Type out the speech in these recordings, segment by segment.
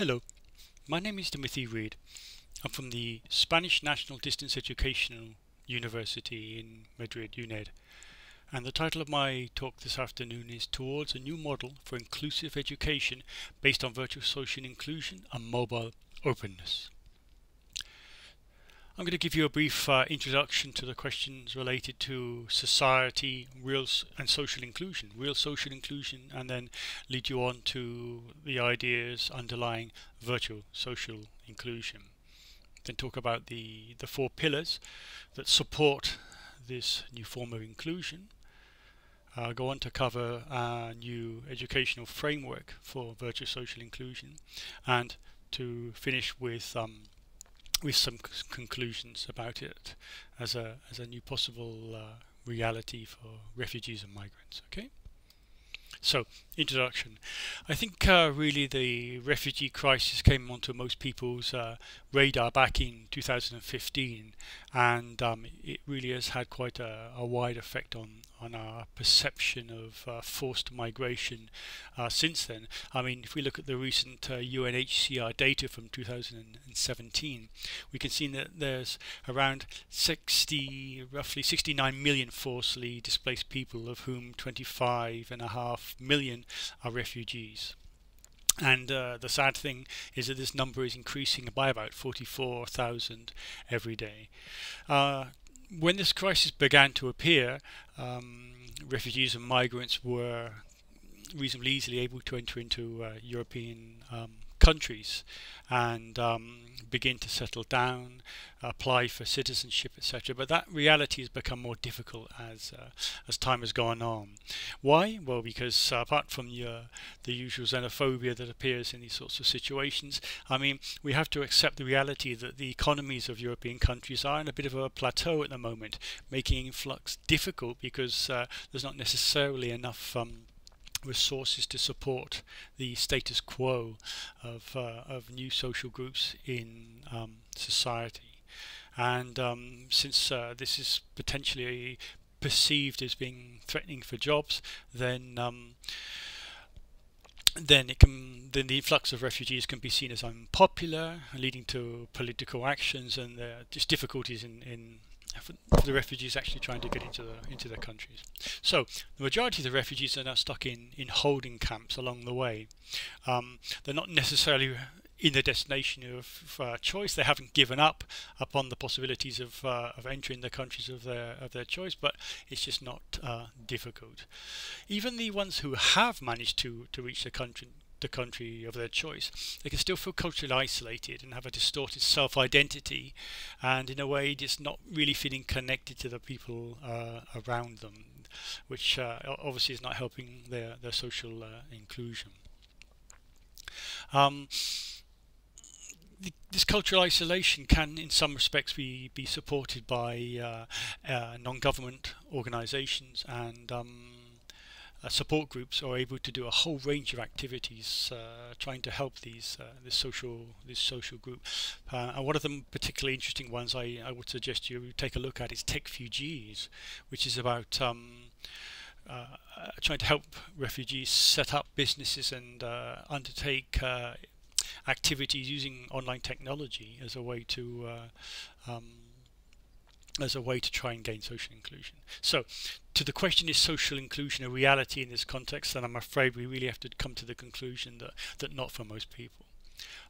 Hello, my name is Timothy Reid. I'm from the Spanish National Distance Educational University in Madrid, UNED, and the title of my talk this afternoon is Towards a New Model for Inclusive Education based on Virtual Social Inclusion and Mobile Openness. I'm going to give you a brief introduction to the questions related to society, real and social inclusion, and then lead you on to the ideas underlying virtual social inclusion. Then talk about the four pillars that support this new form of inclusion. Go on to cover a new educational framework for virtual social inclusion, and to finish with some conclusions about it as a new possible reality for refugees and migrants. Okay. So, introduction. I think really the refugee crisis came onto most people's radar back in 2015, and it really has had quite a wide effect on our perception of forced migration since then. I mean, if we look at the recent UNHCR data from 2017, we can see that there's around roughly 69 million forcibly displaced people, of whom 25.5 million are refugees. And the sad thing is that this number is increasing by about 44,000 every day. When this crisis began to appear, refugees and migrants were reasonably easily able to enter into European countries and begin to settle down, apply for citizenship, etc. But that reality has become more difficult as time has gone on. Why? Well, because apart from the usual xenophobia that appears in these sorts of situations, I mean, we have to accept the reality that the economies of European countries are in a bit of a plateau at the moment, making influx difficult because there's not necessarily enough resources to support the status quo of new social groups in society. And since this is potentially perceived as being threatening for jobs, then the influx of refugees can be seen as unpopular, leading to political actions and just difficulties for the refugees actually trying to get into their countries. So the majority of the refugees are now stuck in holding camps along the way. They're not necessarily in the destination of choice. They haven't given up upon the possibilities of entering the countries of their choice, but it's just not difficult. Even the ones who have managed to reach the country of their choice, they can still feel culturally isolated and have a distorted self-identity, and in a way just not really feeling connected to the people around them, which obviously is not helping their social inclusion. This cultural isolation can in some respects be supported by non-government organizations, and support groups are able to do a whole range of activities trying to help this social group. And one of the particularly interesting ones I would suggest you take a look at is Techfugees, which is about trying to help refugees set up businesses and undertake activities using online technology as a way to try and gain social inclusion. So, to the question, is social inclusion a reality in this context? Then I'm afraid we really have to come to the conclusion that not for most people.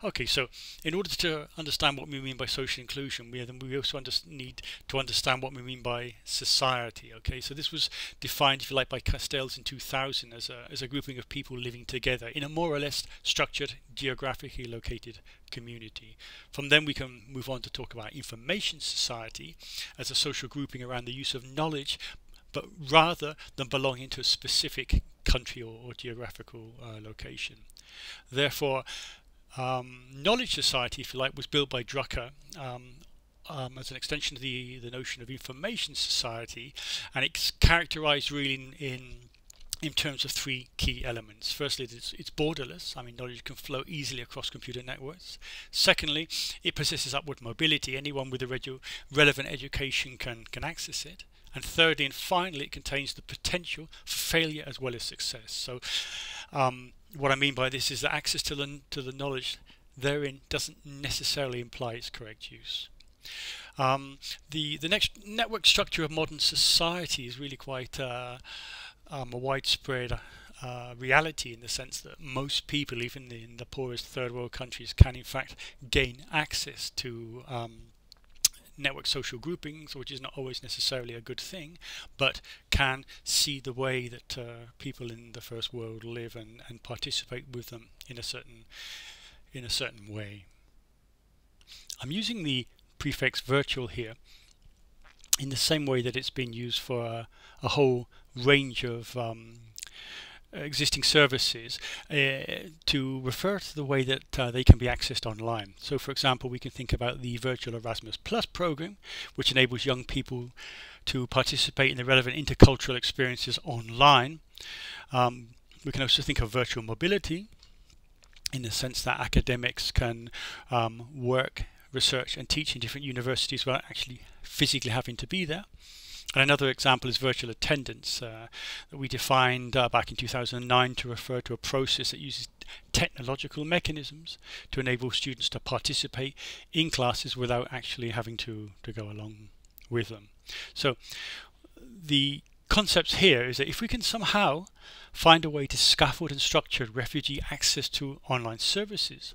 Okay, so in order to understand what we mean by social inclusion, we also need to understand what we mean by society. Okay, so this was defined, if you like, by Castells in 2000 as a grouping of people living together in a more or less structured, geographically located community. From then we can move on to talk about information society as a social grouping around the use of knowledge, but rather than belonging to a specific country or geographical location. Therefore, knowledge society, if you like, was built by Drucker as an extension of the notion of information society, and it's characterized really in terms of three key elements. Firstly, it's borderless. I mean, knowledge can flow easily across computer networks. Secondly, it possesses upward mobility. Anyone with a relevant education can access it. And thirdly and finally, it contains the potential for failure as well as success. So what I mean by this is that access to the knowledge therein doesn't necessarily imply its correct use. The next network structure of modern society is really quite a widespread reality, in the sense that most people, even in the poorest third world countries, can in fact gain access to network social groupings, which is not always necessarily a good thing, but can see the way that people in the first world live and participate with them in a certain way. I'm using the prefix virtual here in the same way that it's been used for a whole range of existing services to refer to the way that they can be accessed online. So for example, we can think about the virtual Erasmus Plus program, which enables young people to participate in the relevant intercultural experiences online. We can also think of virtual mobility, in the sense that academics can work, research and teach in different universities without actually physically having to be there. And another example is virtual attendance, that we defined back in 2009 to refer to a process that uses technological mechanisms to enable students to participate in classes without actually having to go along with them. So the concepts here is that if we can somehow find a way to scaffold and structure refugee access to online services,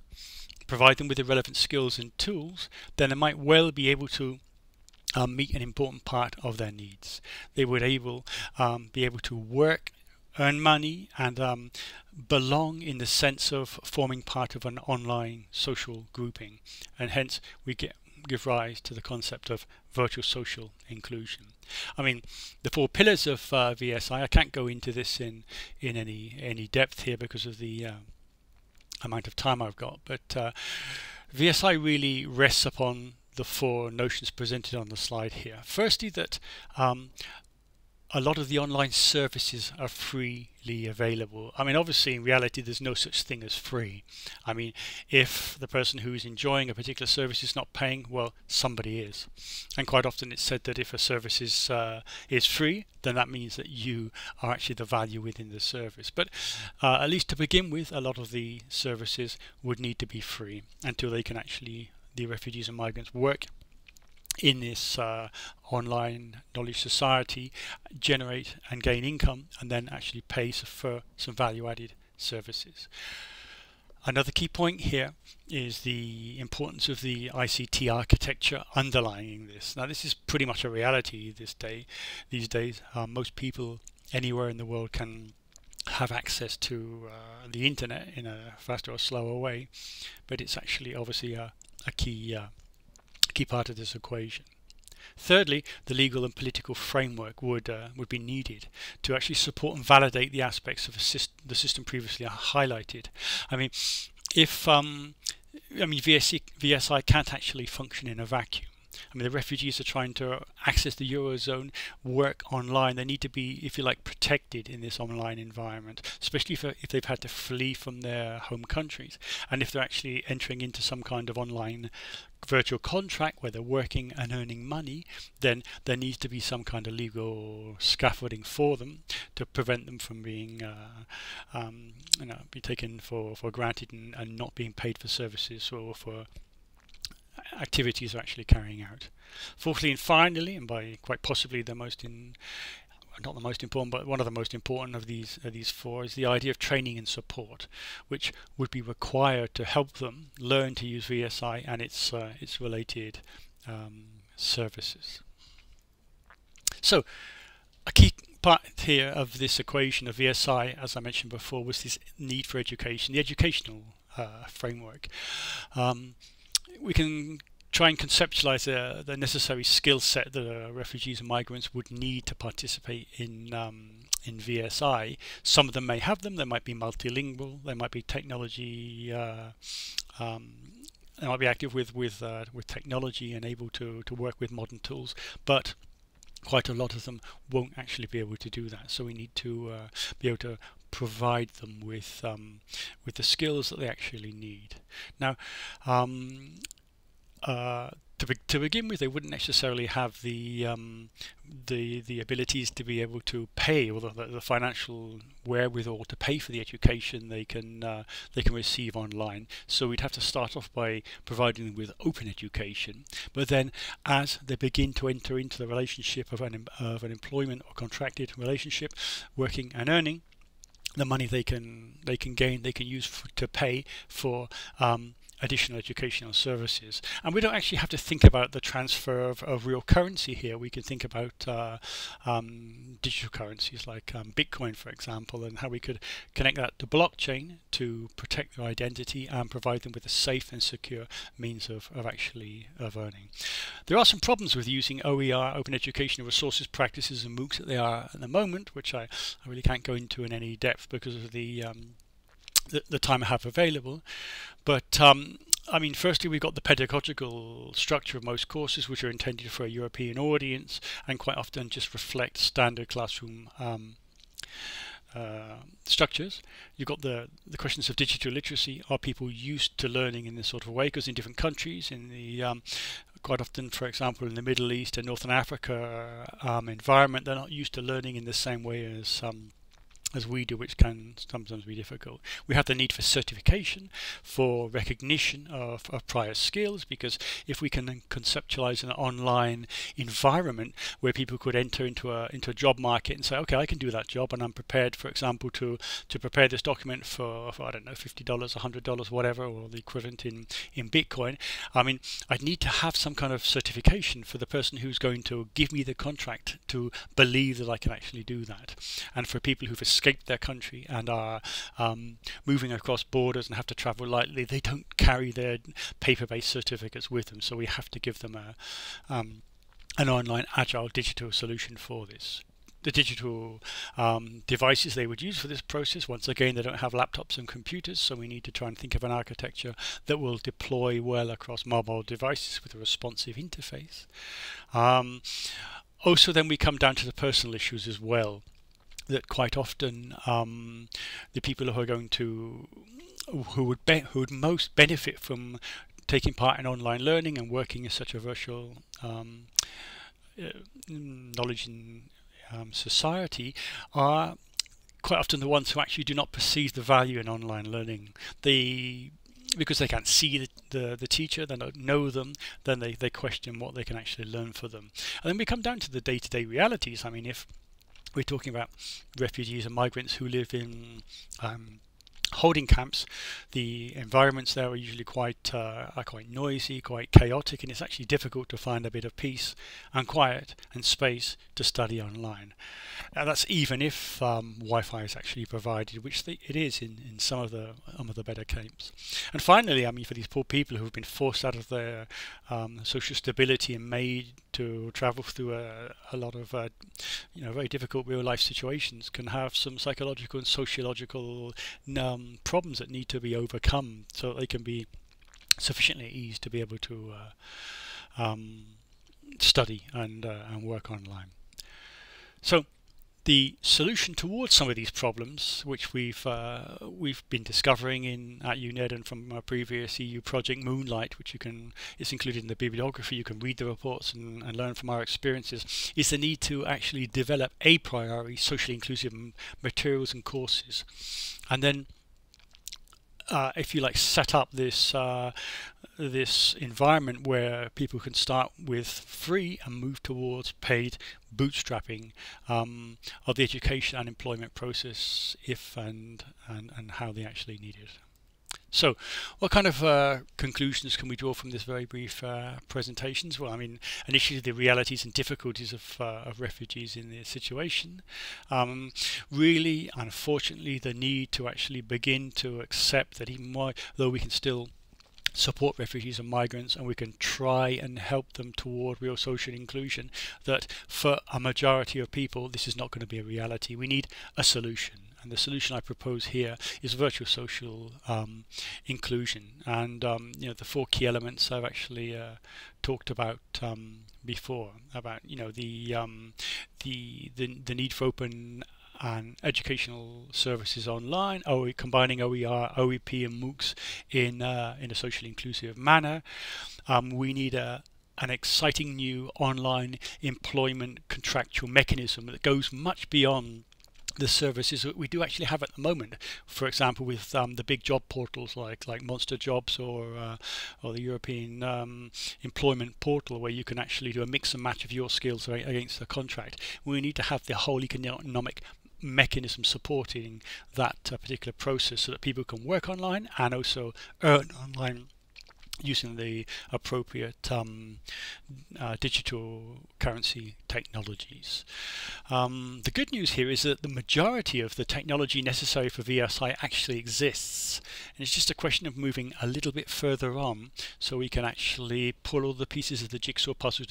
provide them with the relevant skills and tools, then they might well be able to meet an important part of their needs. They would be able to work, earn money, and belong in the sense of forming part of an online social grouping, and hence we give rise to the concept of virtual social inclusion. I mean, the 4 pillars of VSI, I can't go into this in any depth here because of the amount of time I've got, but VSI really rests upon the 4 notions presented on the slide here. Firstly, that a lot of the online services are freely available. I mean, obviously in reality there's no such thing as free. I mean, if the person who is enjoying a particular service is not paying, well, somebody is. And quite often it's said that if a service is free, then that means that you are actually the value within the service. But at least to begin with, a lot of the services would need to be free until they can actually, the refugees and migrants, work in this online knowledge society, generate and gain income, and then actually pay for some value-added services. Another key point here is the importance of the ICT architecture underlying this. Now, this is pretty much a reality these days. Most people anywhere in the world can have access to the internet in a faster or slower way, but it's actually obviously a key part of this equation. Thirdly, the legal and political framework would be needed to actually support and validate the aspects of the system previously highlighted. I mean, if VSI can't actually function in a vacuum. I mean, the refugees are trying to access the Eurozone, work online. They need to be, if you like, protected in this online environment, especially if they've had to flee from their home countries. And if they're actually entering into some kind of online virtual contract where they're working and earning money, then there needs to be some kind of legal scaffolding for them to prevent them from being be taken for granted and not being paid for services or for activities are actually carrying out. Fourthly and finally, and by quite possibly not the most important, but one of the most important of these 4, is the idea of training and support, which would be required to help them learn to use VSI and its related services. So, a key part here of this equation of VSI, as I mentioned before, was this need for education, the educational framework. We can try and conceptualize the necessary skill set that refugees and migrants would need to participate in VSI. Some of them may have them. They might be multilingual. They might be technology. They might be active with technology and able to work with modern tools. But quite a lot of them won't actually be able to do that. So we need to be able to provide them with the skills that they actually need. Now, to begin with, they wouldn't necessarily have the abilities to be able to pay, or the financial wherewithal to pay for the education they can receive online. So we'd have to start off by providing them with open education. But then, as they begin to enter into the relationship of an employment or contracted relationship, working and earning, the money they can gain, they can use to pay for additional educational services. And we don't actually have to think about the transfer of real currency here. We can think about digital currencies like Bitcoin, for example, and how we could connect that to blockchain to protect their identity and provide them with a safe and secure means of earning. There are some problems with using OER, open educational resources, practices, and MOOCs that they are at the moment, which I really can't go into in any depth because of the time I have available. But I mean, firstly, we've got the pedagogical structure of most courses, which are intended for a European audience and quite often just reflect standard classroom structures. You've got the questions of digital literacy. Are people used to learning in this sort of way? Because in different countries, in the quite often, for example, in the Middle East and Northern Africa environment, they're not used to learning in the same way as we do, which can sometimes be difficult. We have the need for certification, for recognition of prior skills, because if we can conceptualize an online environment where people could enter into a job market and say, okay, I can do that job and I'm prepared, for example, to prepare this document for I don't know, $50, $100, whatever, or the equivalent in Bitcoin. I mean, I'd need to have some kind of certification for the person who's going to give me the contract to believe that I can actually do that. And for people who've escaped their country and are moving across borders and have to travel lightly, they don't carry their paper-based certificates with them, so we have to give them an online agile digital solution for this. The digital devices they would use for this process, once again, they don't have laptops and computers, so we need to try and think of an architecture that will deploy well across mobile devices with a responsive interface. Also, then we come down to the personal issues as well, that quite often the people who are going to who would most benefit from taking part in online learning and working in such a virtual knowledge in society are quite often the ones who actually do not perceive the value in online learning. Because they can't see the teacher, they don't know them, then they question what they can actually learn for them. And then we come down to the day-to-day realities. I mean, if we're talking about refugees and migrants who live in holding camps, the environments there are usually quite noisy, quite chaotic, and it's actually difficult to find a bit of peace and quiet and space to study online. And that's even if Wi-Fi is actually provided, which it is in some of the better camps. And finally, I mean, for these poor people who have been forced out of their social stability and made to travel through a lot of very difficult real life situations, can have some psychological and sociological problems that need to be overcome so that they can be sufficiently eased to be able to study and work online. So the solution towards some of these problems, which we've been discovering at UNED and from our previous EU project Moonlight, which it's included in the bibliography, you can read the reports and learn from our experiences, is the need to actually develop a priori socially inclusive materials and courses, and then if you like, set up this environment where people can start with free and move towards paid bootstrapping of the education and employment process, if and how they actually need it. So what kind of conclusions can we draw from this very brief presentations? Well, I mean, initially the realities and difficulties of refugees in this situation. Really, unfortunately, the need to actually begin to accept that even though we can still support refugees and migrants and we can try and help them toward real social inclusion, that for a majority of people this is not going to be a reality. We need a solution. And the solution I propose here is virtual social inclusion, and the four key elements I've actually talked about before, about the need for open and educational services online, combining OER, OEP and MOOCs in a socially inclusive manner. We need a an exciting new online employment contractual mechanism that goes much beyond the services that we do actually have at the moment. For example, with the big job portals like Monster Jobs or the European employment portal, where you can actually do a mix and match of your skills against the contract. We need to have the whole economic mechanism supporting that particular process, so that people can work online and also earn online using the appropriate digital currency technologies. The good news here is that the majority of the technology necessary for VSI actually exists, and it's just a question of moving a little bit further on so we can actually pull all the pieces of the jigsaw puzzle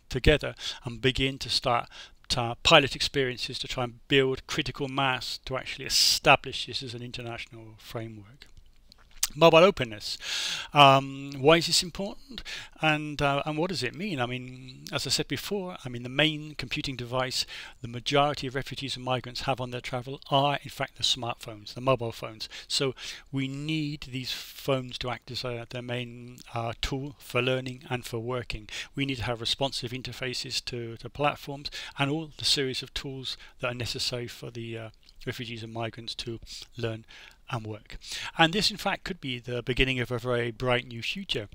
together and begin to start pilot experiences to try and build critical mass to actually establish this as an international framework. Mobile openness. Why is this important, and what does it mean? I mean, as I said before, I mean the main computing device the majority of refugees and migrants have on their travel are in fact the smartphones, the mobile phones. So we need these phones to act as their main tool for learning and for working. We need to have responsive interfaces to platforms and all the series of tools that are necessary for the refugees and migrants to learn and work. And this in fact could be the beginning of a very bright new future.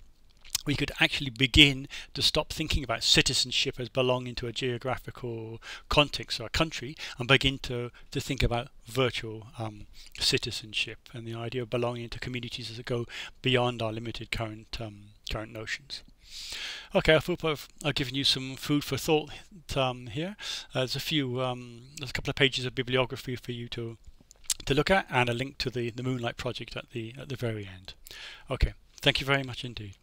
We could actually begin to stop thinking about citizenship as belonging to a geographical context or a country, and begin to think about virtual citizenship and the idea of belonging to communities that go beyond our limited current notions. Okay, I hope I've given you some food for thought here. There's a couple of pages of bibliography for you to look at, and a link to the Moonlight project at the very end. Okay, thank you very much indeed.